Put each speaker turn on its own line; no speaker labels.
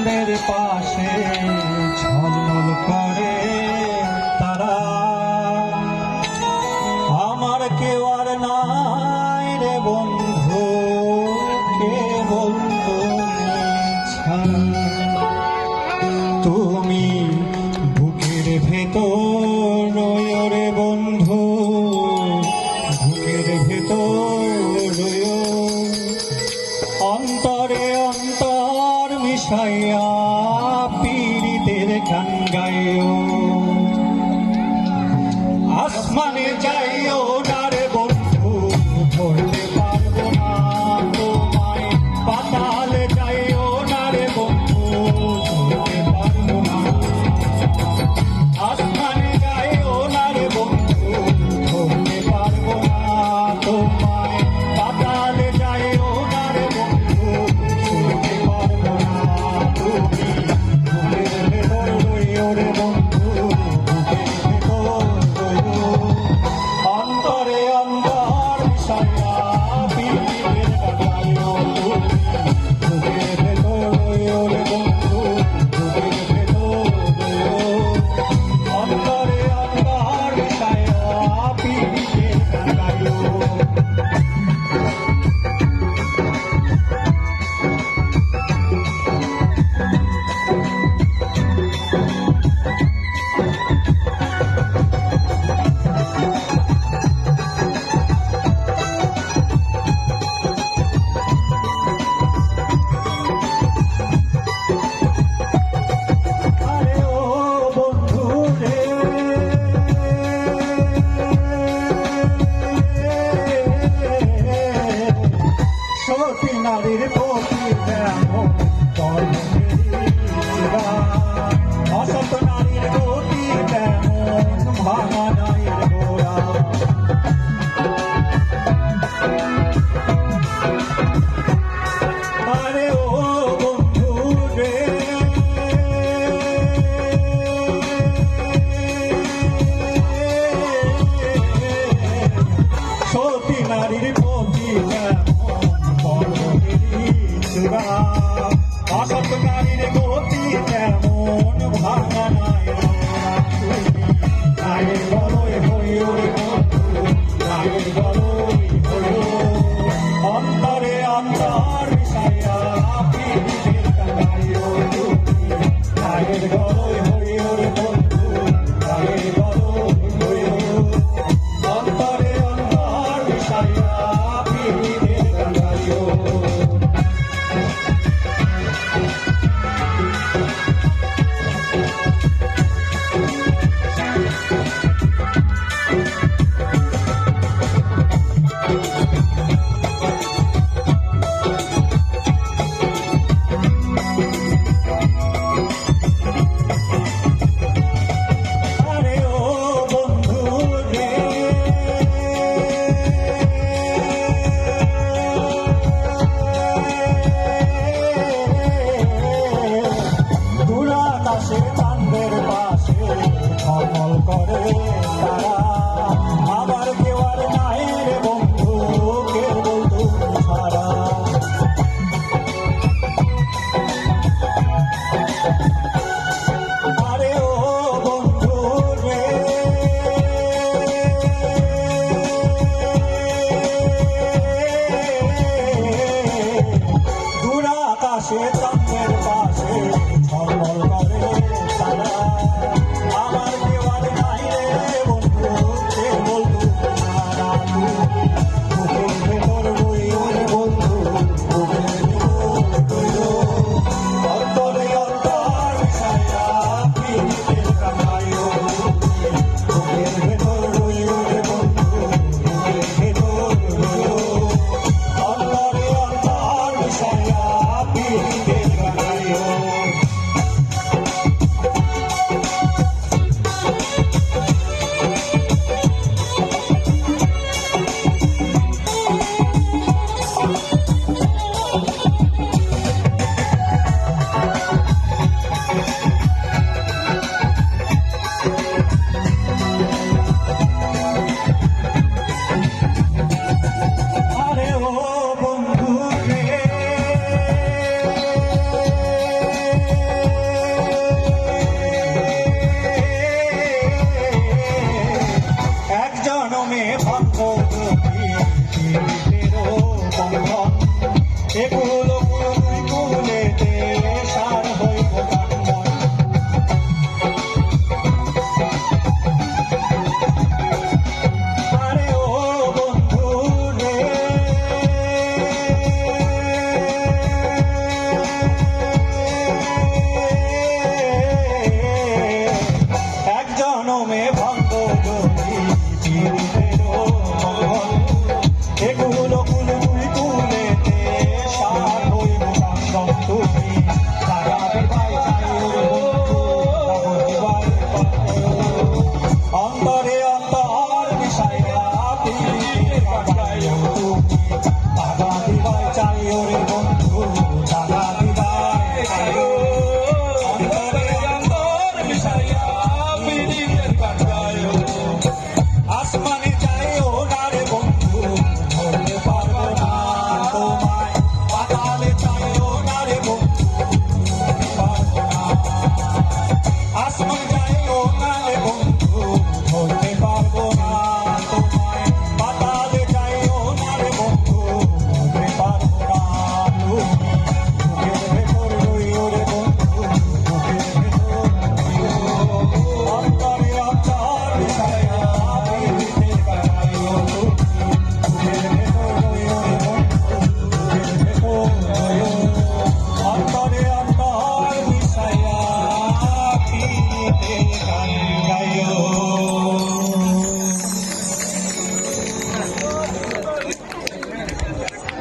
চাঁদের পাশে ঝলমল করে তারা, আমার কেউ আর নাই রে বন্ধু, কেবল তুমি ছাড়া। তুমি বুকের ভেতর রয়ো রে বন্ধু, বুকের ভেতর রয়ো, অন্তরে অন্তর মিশাইয়া পীড়িতের গান গাইও। আসমানে যাইও না রে বন্ধু, ধরতে পারবো না তোমায়, পাতালে যাইও না রে বন্ধু, ধরতে পারবো না। আসমানে যাইও না রে বন্ধু, ধরতে পারবো না তোমায়, পাতালে যাইও না রে বন্ধু, ধরতে পারবো না। তুমি বুকের ভেতর রইও রে বন্ধু, বুকের ভেতর রইও, অন্তরে অন্তর মিশাইয়া পীড়িতের গান গাইও। বুকের ভেতর রইও রে বন্ধু, বুকের ভেতর রইও, অন্তরে অন্তর মিশাইয়া পীড়িতের গান গাইও। আরে ও বন্ধু রে, সতী নারীর প্রতি যেমন অসত নারীর প্রতি তেমন ভাঙা নারীর গোড়া। আরে ও বন্ধু রে, সতী নারীর প্রতি যেমন অসত নারীর গতি তেমন ভাঙা নাই। নায়ের বলয় হইও রে বন্ধু, নায়ের বলয় হইও, অন্তরে অন্তর মিশাইয়া পীড়িতের গান গাইও। নায়ের বলয় হইও রে বন্ধু, নায়ের বলয় হইও, অন্তরে অন্তর মিশাইয়া পীড়িতের গান গাইও। আরে ও বন্ধু রে, দূর আকাশে চাঁদের পাশে ঝলমল করে তারা, আমার কেউ আর নাই রে বন্ধু, কেবল তুমি ছাড়া। আরে ও বন্ধু রে, দূর আকাশে চাঁদের পাশে ঝলমল করে তারা, আমার কেউ আর নাই রে বন্ধু, কেবল তুমি ছাড়া। বুকের ভেতর রইও রে বন্ধু, বুকের ভেতর রইও, অন্তরে অন্তর মিশাইয়া পীড়িতের গান গাইও। বুকের ভেতর রইও রে বন্ধু, বুকের ভেতর রইও, অন্তরে অন্তর মিশাইয়া পীড়িতের এগুলো তুই কুলেতে সার হইব কান্নায়। আরে ও বন্ধু রে, এক জনমে ভঙ্গ যদি পীড়িতেরও মঙ্গল, এগুলো তুই কুলেতে সার হইব কান্দন। তুমি লাগাবে ভাই চাই বন্ধু, লাগাবে ভাই অন্তরে অন্তর মিশাইয়া পীড়িতে বাজাইও তুমি, লাগাবে ভাই চাই ওরে বন্ধু।